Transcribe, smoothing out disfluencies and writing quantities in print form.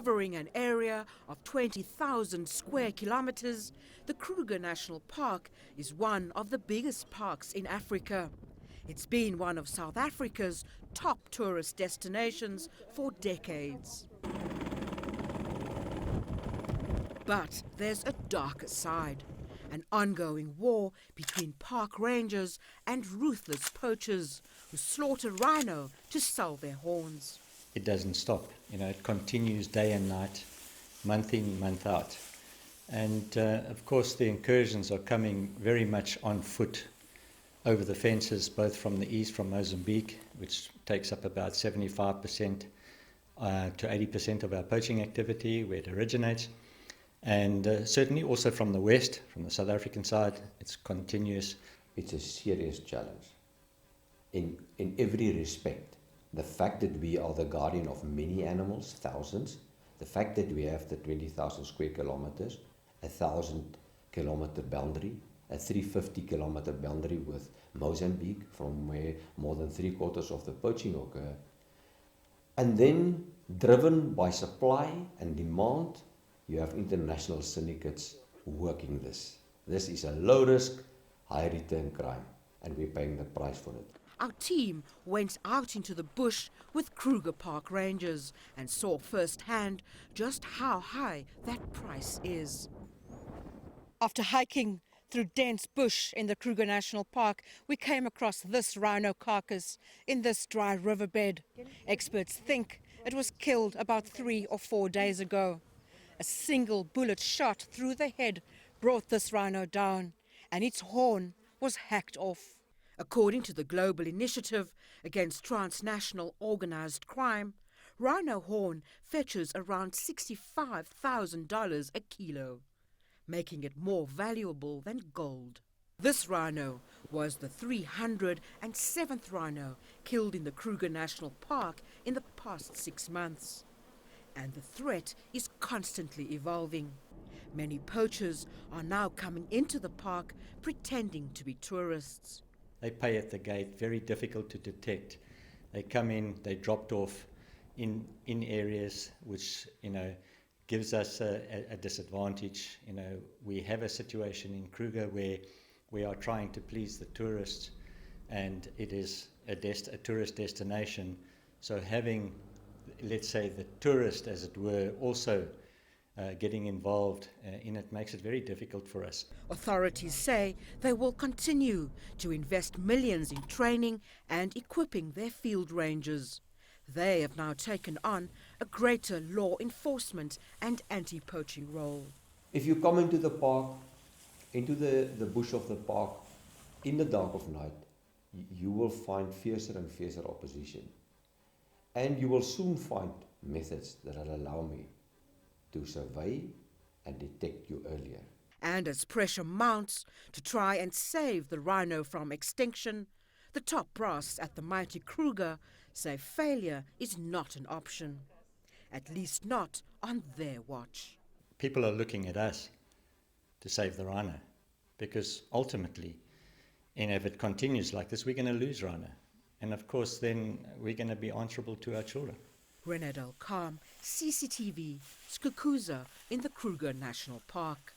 Covering an area of 20,000 square kilometers, the Kruger National Park is one of the biggest parks in Africa. It's been one of South Africa's top tourist destinations for decades. But there's a darker side, an ongoing war between park rangers and ruthless poachers who slaughter rhino to sell their horns. It doesn't stop, it continues day and night, month in, month out. And of course the incursions are coming very much on foot over the fences, both from the east, from Mozambique, which takes up about 75% to 80% of our poaching activity, where it originates. And certainly also from the west, from the South African side, it's continuous. It's a serious challenge in every respect. The fact that we are the guardian of many animals, thousands, the fact that we have the 20,000 square kilometers, 1,000-kilometer boundary, a 350-kilometer boundary with Mozambique, from where more than 3/4 of the poaching occur, and then driven by supply and demand, you have international syndicates working this. This is a low-risk, high-return crime, and we're paying the price for it. Our team went out into the bush with Kruger Park rangers and saw firsthand just how high that price is. After hiking through dense bush in the Kruger National Park, we came across this rhino carcass in this dry riverbed. Experts think it was killed about 3 or 4 days ago. A single bullet shot through the head brought this rhino down, and its horn was hacked off. According to the Global Initiative Against Transnational Organized Crime, rhino horn fetches around $65,000 a kilo, making it more valuable than gold. This rhino was the 307th rhino killed in the Kruger National Park in the past 6 months. And the threat is constantly evolving. Many poachers are now coming into the park pretending to be tourists. They pay at the gate, very difficult to detect. They come in, they dropped off in areas which, gives us a disadvantage. We have a situation in Kruger where we are trying to please the tourists, and it is a tourist destination. So having, let's say, the tourist, as it were, also getting involved in it makes it very difficult for us. Authorities say they will continue to invest millions in training and equipping their field rangers. They have now taken on a greater law enforcement and anti-poaching role. If you come into the park, into the bush of the park, in the dark of night, you will find fiercer and fiercer opposition. And you will soon find methods that will allow me to survey and detect you earlier. And as pressure mounts to try and save the rhino from extinction, the top brass at the mighty Kruger say failure is not an option, at least not on their watch. People are looking at us to save the rhino, because ultimately, if it continues like this, we're going to lose rhino. And of course, then we're going to be answerable to our children. Rene, Carme, CCTV, Skukuza in the Kruger National Park.